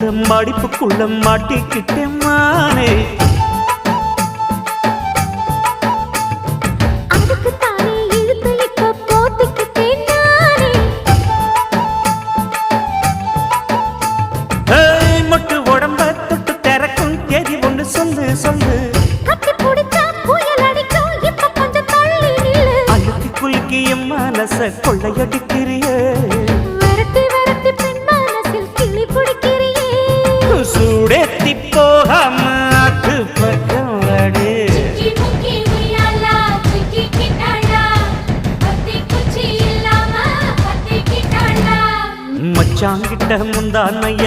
மடிப்புக்குள்ள மாட்டிக்கிட்டேன் மானே. அதுக்கு தானே இழுத்து இப்ப போத்திக்கிட்டேன் நானே. மொட்டு உடம்ப தொட்டு திறக்கும் தேதி ஒன்று சொல்லு சொல்லு. கட்டி பிடிச்சா புயல் அடிக்கும் இப்ப கொஞ்சம் தள்ளி நில்லு. அழுத்தி குலுக்கி என் மனச கொள்ளையடிக்கிறியே. விரட்டி விரட்டி பெண் மனசில் கிளி பிடிக்கிறியே. சூடேத்தி போகாம அது பக்கம் அடு. மச்சாங்கிட்ட முந்தானைய